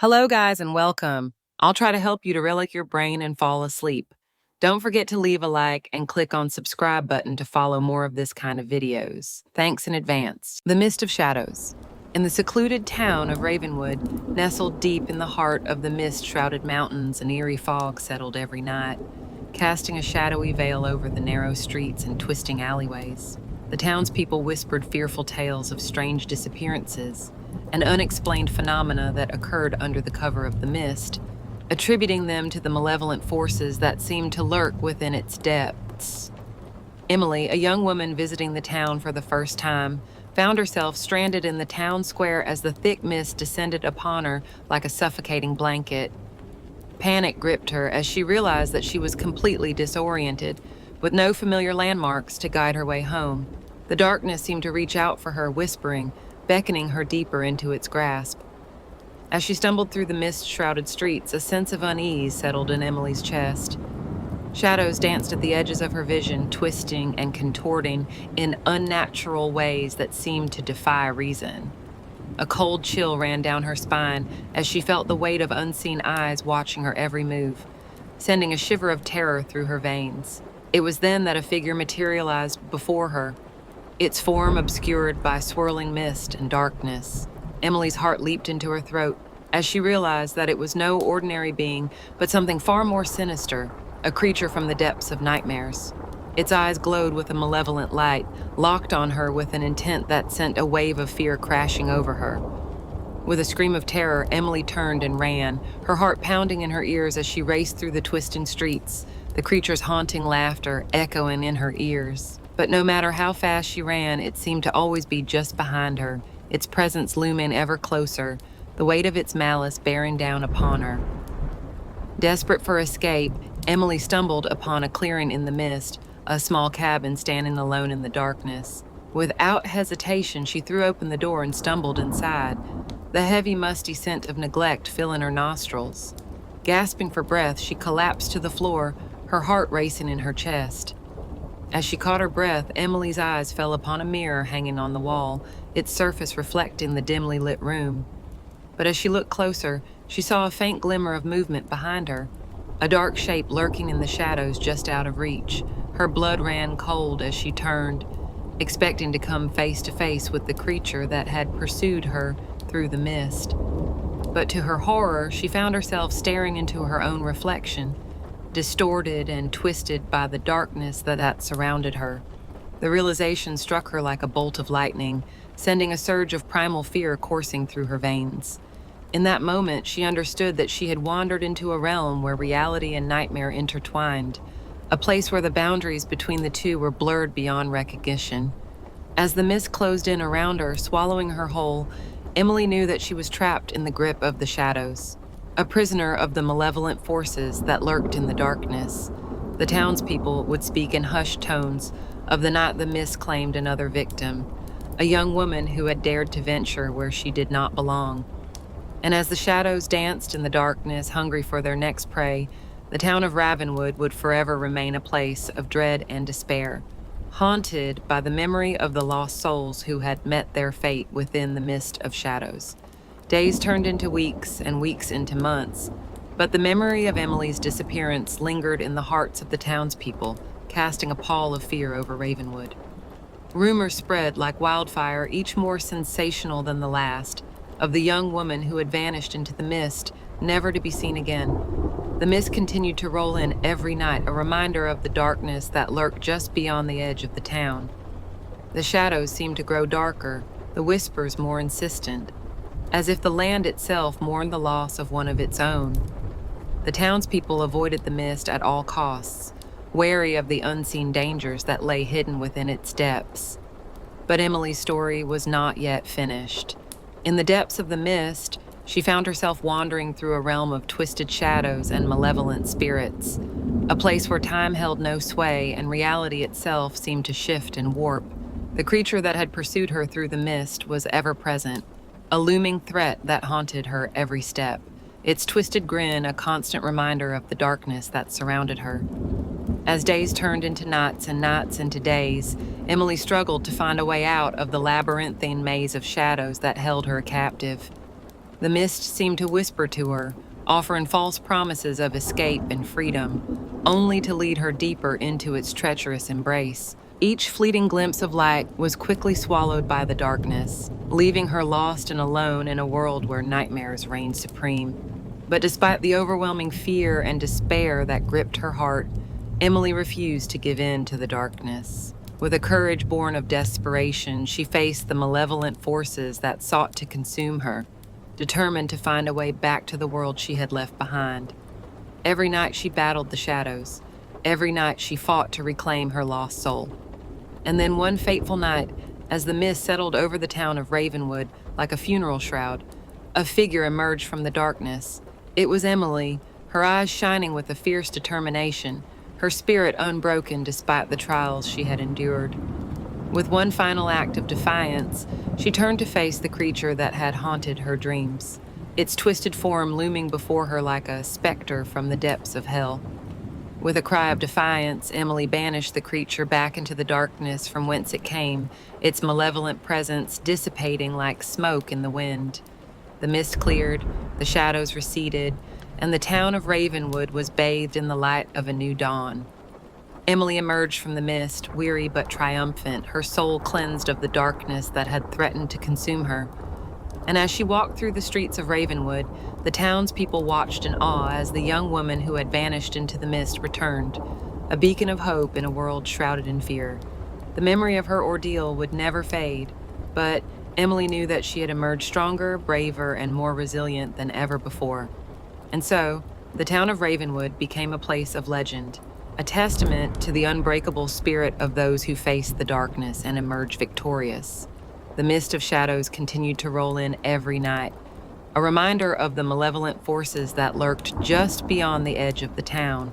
Hello, guys, and welcome. I'll try to help you to relic your brain and fall asleep. Don't forget to leave a like and click on subscribe button to follow more of this kind of videos. Thanks in advance. The Mist of Shadows. In the secluded town of Ravenwood, nestled deep in the heart of the mist-shrouded mountains, an eerie fog settled every night, casting a shadowy veil over the narrow streets and twisting alleyways. The townspeople whispered fearful tales of strange disappearances and unexplained phenomena that occurred under the cover of the mist, attributing them to the malevolent forces that seemed to lurk within its depths. Emily, a young woman visiting the town for the first time, found herself stranded in the town square as the thick mist descended upon her like a suffocating blanket. Panic gripped her as she realized that she was completely disoriented, with no familiar landmarks to guide her way home. The darkness seemed to reach out for her, whispering, beckoning her deeper into its grasp. As she stumbled through the mist-shrouded streets, a sense of unease settled in Emily's chest. Shadows danced at the edges of her vision, twisting and contorting in unnatural ways that seemed to defy reason. A cold chill ran down her spine as she felt the weight of unseen eyes watching her every move, sending a shiver of terror through her veins. It was then that a figure materialized before her, its form obscured by swirling mist and darkness. Emily's heart leaped into her throat as she realized that it was no ordinary being, but something far more sinister, a creature from the depths of nightmares. Its eyes glowed with a malevolent light, locked on her with an intent that sent a wave of fear crashing over her. With a scream of terror, Emily turned and ran, her heart pounding in her ears as she raced through the twisting streets, the creature's haunting laughter echoing in her ears. But no matter how fast she ran, it seemed to always be just behind her, its presence looming ever closer, the weight of its malice bearing down upon her. Desperate for escape, Emily stumbled upon a clearing in the mist, a small cabin standing alone in the darkness. Without hesitation, she threw open the door and stumbled inside, the heavy, musty scent of neglect filling her nostrils. Gasping for breath, she collapsed to the floor, her heart racing in her chest. As she caught her breath, Emily's eyes fell upon a mirror hanging on the wall, its surface reflecting the dimly lit room. But as she looked closer, she saw a faint glimmer of movement behind her, a dark shape lurking in the shadows just out of reach. Her blood ran cold as she turned, expecting to come face to face with the creature that had pursued her through the mist. But to her horror, she found herself staring into her own reflection, distorted and twisted by the darkness that surrounded her. The realization struck her like a bolt of lightning, sending a surge of primal fear coursing through her veins. In that moment, she understood that she had wandered into a realm where reality and nightmare intertwined, a place where the boundaries between the two were blurred beyond recognition. As the mist closed in around her, swallowing her whole, Emily knew that she was trapped in the grip of the shadows, a prisoner of the malevolent forces that lurked in the darkness. The townspeople would speak in hushed tones of the night the mist claimed another victim, a young woman who had dared to venture where she did not belong. And as the shadows danced in the darkness, hungry for their next prey, the town of Ravenwood would forever remain a place of dread and despair, haunted by the memory of the lost souls who had met their fate within the mist of shadows. Days turned into weeks and weeks into months, but the memory of Emily's disappearance lingered in the hearts of the townspeople, casting a pall of fear over Ravenwood. Rumors spread like wildfire, each more sensational than the last, of the young woman who had vanished into the mist, never to be seen again. The mist continued to roll in every night, a reminder of the darkness that lurked just beyond the edge of the town. The shadows seemed to grow darker, the whispers more insistent, as if the land itself mourned the loss of one of its own. The townspeople avoided the mist at all costs, wary of the unseen dangers that lay hidden within its depths. But Emily's story was not yet finished. In the depths of the mist, she found herself wandering through a realm of twisted shadows and malevolent spirits, a place where time held no sway and reality itself seemed to shift and warp. The creature that had pursued her through the mist was ever present, a looming threat that haunted her every step, its twisted grin a constant reminder of the darkness that surrounded her. As days turned into nights and nights into days, Emily struggled to find a way out of the labyrinthine maze of shadows that held her captive. The mist seemed to whisper to her, offering false promises of escape and freedom, only to lead her deeper into its treacherous embrace. Each fleeting glimpse of light was quickly swallowed by the darkness, leaving her lost and alone in a world where nightmares reigned supreme. But despite the overwhelming fear and despair that gripped her heart, Emily refused to give in to the darkness. With a courage born of desperation, she faced the malevolent forces that sought to consume her, determined to find a way back to the world she had left behind. Every night she battled the shadows. Every night she fought to reclaim her lost soul. And then one fateful night, as the mist settled over the town of Ravenwood like a funeral shroud, a figure emerged from the darkness. It was Emily, her eyes shining with a fierce determination, her spirit unbroken despite the trials she had endured. With one final act of defiance, she turned to face the creature that had haunted her dreams, its twisted form looming before her like a specter from the depths of hell. With a cry of defiance, Emily banished the creature back into the darkness from whence it came, its malevolent presence dissipating like smoke in the wind. The mist cleared, the shadows receded, and the town of Ravenwood was bathed in the light of a new dawn. Emily emerged from the mist, weary but triumphant, her soul cleansed of the darkness that had threatened to consume her. And as she walked through the streets of Ravenwood, the townspeople watched in awe as the young woman who had vanished into the mist returned, a beacon of hope in a world shrouded in fear. The memory of her ordeal would never fade, but Emily knew that she had emerged stronger, braver, and more resilient than ever before. And so, the town of Ravenwood became a place of legend, a testament to the unbreakable spirit of those who faced the darkness and emerged victorious. The mist of shadows continued to roll in every night, a reminder of the malevolent forces that lurked just beyond the edge of the town.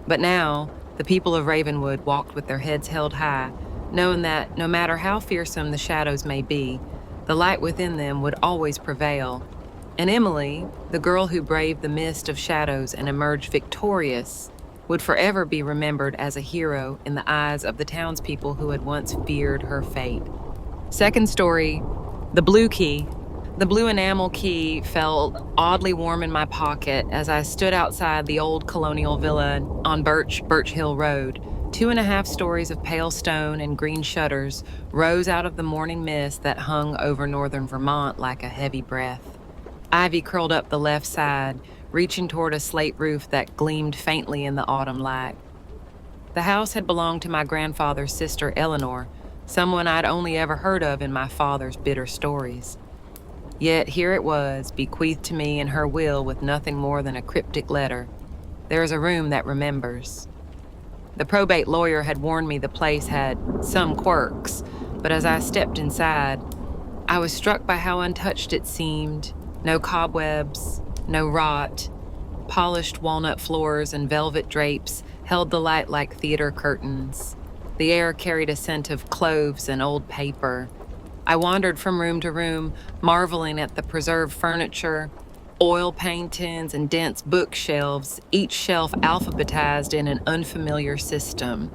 But now, the people of Ravenwood walked with their heads held high, knowing that no matter how fearsome the shadows may be, the light within them would always prevail. And Emily, the girl who braved the mist of shadows and emerged victorious, would forever be remembered as a hero in the eyes of the townspeople who had once feared her fate. Second story, the blue key. The blue enamel key felt oddly warm in my pocket as I stood outside the old colonial villa on Birch Hill Road. 2.5 stories of pale stone and green shutters rose out of the morning mist that hung over northern Vermont like a heavy breath. Ivy curled up the left side, reaching toward a slate roof that gleamed faintly in the autumn light. The house had belonged to my grandfather's sister Eleanor, someone I'd only ever heard of in my father's bitter stories. Yet here it was, bequeathed to me in her will with nothing more than a cryptic letter. There is a room that remembers. The probate lawyer had warned me the place had some quirks, but as I stepped inside, I was struck by how untouched it seemed. No cobwebs, no rot. Polished walnut floors and velvet drapes held the light like theater curtains. The air carried a scent of cloves and old paper. I wandered from room to room, marveling at the preserved furniture, oil paintings, and dense bookshelves, each shelf alphabetized in an unfamiliar system.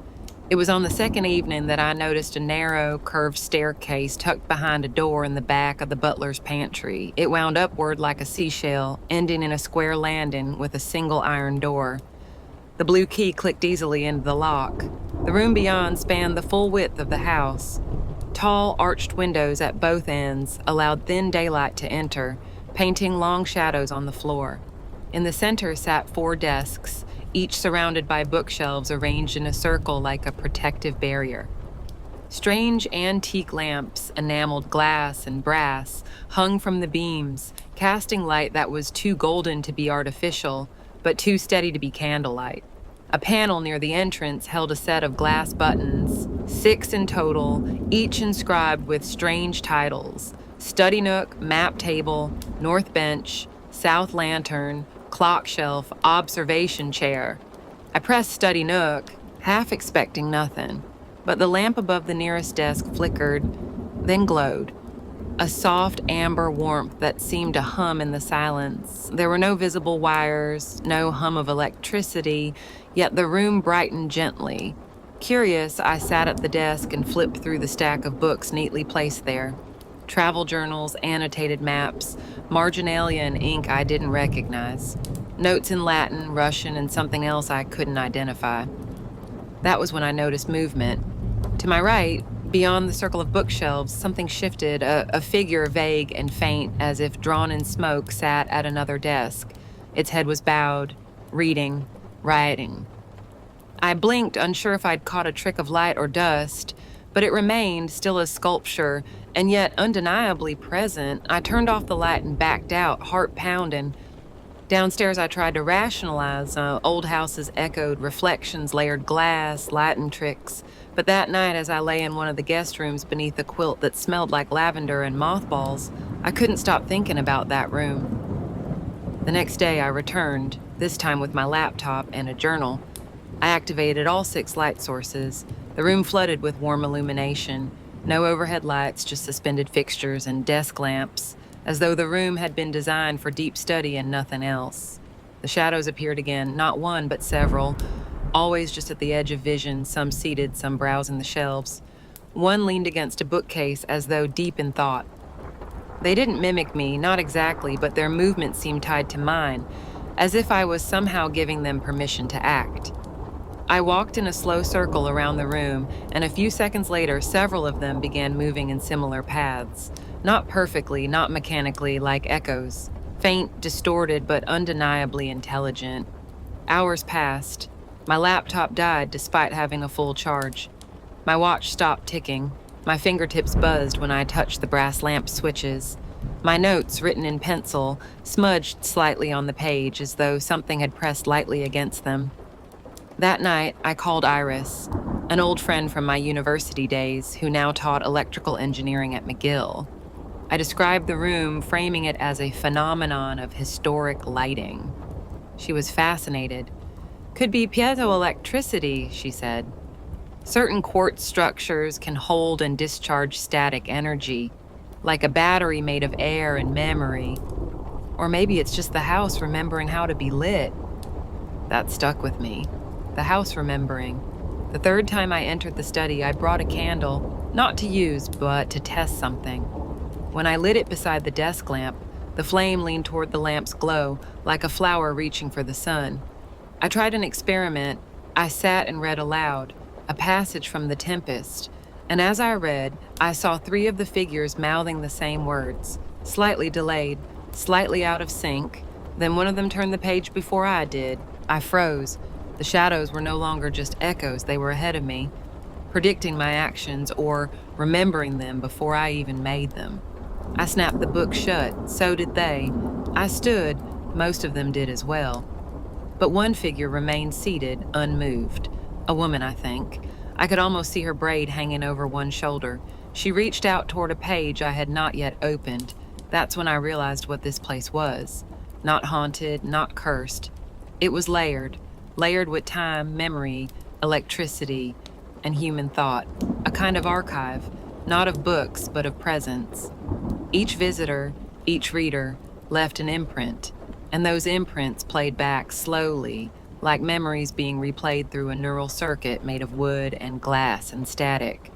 It was on the second evening that I noticed a narrow, curved staircase tucked behind a door in the back of the butler's pantry. It wound upward like a seashell, ending in a square landing with a single iron door. The blue key clicked easily into the lock. The room beyond spanned the full width of the house. Tall, arched windows at both ends allowed thin daylight to enter, painting long shadows on the floor. In the center sat 4 desks, each surrounded by bookshelves arranged in a circle like a protective barrier. Strange antique lamps, enameled glass and brass, hung from the beams, casting light that was too golden to be artificial, but too steady to be candlelight. A panel near the entrance held a set of glass buttons, 6 in total, each inscribed with strange titles: Study Nook, Map Table, North Bench, South Lantern, Clock Shelf, Observation Chair. I pressed Study Nook, half expecting nothing, but the lamp above the nearest desk flickered, then glowed. A soft amber warmth that seemed to hum in the silence. There were no visible wires, no hum of electricity, yet the room brightened gently. Curious, I sat at the desk and flipped through the stack of books neatly placed there. travel journals, annotated maps, marginalia in ink I didn't recognize, notes in Latin, Russian, and something else I couldn't identify. That was when I noticed movement. To my right, beyond the circle of bookshelves, something shifted, a figure vague and faint, as if drawn in smoke, sat at another desk. Its head was bowed, reading, writing. I blinked, unsure if I'd caught a trick of light or dust, but it remained, still a sculpture, and yet undeniably present. I turned off the light and backed out, heart pounding. Downstairs, I tried to rationalize. Old houses echoed, reflections, layered glass, Latin tricks. But that night, as I lay in one of the guest rooms beneath a quilt that smelled like lavender and mothballs, I couldn't stop thinking about that room. The next day, I returned, this time with my laptop and a journal. I activated all 6 light sources. The room flooded with warm illumination. No overhead lights, just suspended fixtures and desk lamps, as though the room had been designed for deep study and nothing else. The shadows appeared again, not one, but several, always just at the edge of vision, some seated, some browsing the shelves. One leaned against a bookcase as though deep in thought. They didn't mimic me, not exactly, but their movement seemed tied to mine, as if I was somehow giving them permission to act. I walked in a slow circle around the room, and a few seconds later, several of them began moving in similar paths. Not perfectly, not mechanically, like echoes. Faint, distorted, but undeniably intelligent. Hours passed. My laptop died despite having a full charge. My watch stopped ticking. My fingertips buzzed when I touched the brass lamp switches. My notes, written in pencil, smudged slightly on the page as though something had pressed lightly against them. That night, I called Iris, an old friend from my university days who now taught electrical engineering at McGill. I described the room, framing it as a phenomenon of historic lighting. She was fascinated. Could be piezoelectricity, she said. Certain quartz structures can hold and discharge static energy, like a battery made of air and memory. Or maybe it's just the house remembering how to be lit. That stuck with me. The house remembering. The third time I entered the study, I brought a candle, not to use, but to test something. When I lit it beside the desk lamp, the flame leaned toward the lamp's glow, like a flower reaching for the sun. I tried an experiment. I sat and read aloud, a passage from The Tempest, and as I read, I saw 3 of the figures mouthing the same words, slightly delayed, slightly out of sync. Then one of them turned the page before I did. I froze. The shadows were no longer just echoes, they were ahead of me, predicting my actions or remembering them before I even made them. I snapped the book shut, so did they. I stood, most of them did as well. But one figure remained seated, unmoved. A woman, I think. I could almost see her braid hanging over one shoulder. She reached out toward a page I had not yet opened. That's when I realized what this place was. Not haunted, not cursed. It was layered with time, memory, electricity, and human thought. A kind of archive, not of books, but of presence. Each visitor, each reader, left an imprint, and those imprints played back slowly, like memories being replayed through a neural circuit made of wood and glass and static.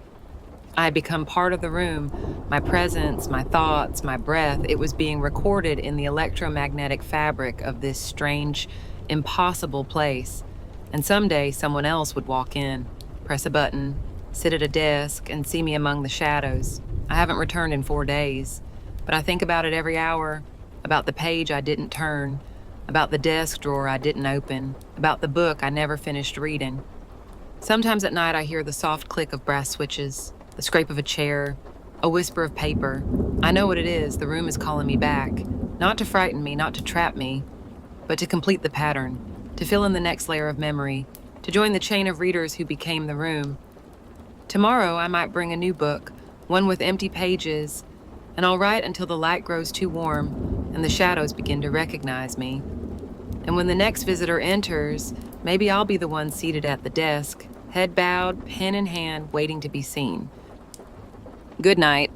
I had become part of the room. My presence, my thoughts, my breath, it was being recorded in the electromagnetic fabric of this strange, impossible place. And someday someone else would walk in, press a button, sit at a desk, and see me among the shadows. I haven't returned in 4 days, but I think about it every hour, about the page I didn't turn, about the desk drawer I didn't open, about the book I never finished reading. Sometimes at night I hear the soft click of brass switches, the scrape of a chair, a whisper of paper. I know what it is. The room is calling me back, not to frighten me, not to trap me, but to complete the pattern, to fill in the next layer of memory, to join the chain of readers who became the room. Tomorrow I might bring a new book, one with empty pages, and I'll write until the light grows too warm and the shadows begin to recognize me. And when the next visitor enters, maybe I'll be the one seated at the desk, head bowed, pen in hand, waiting to be seen. Good night.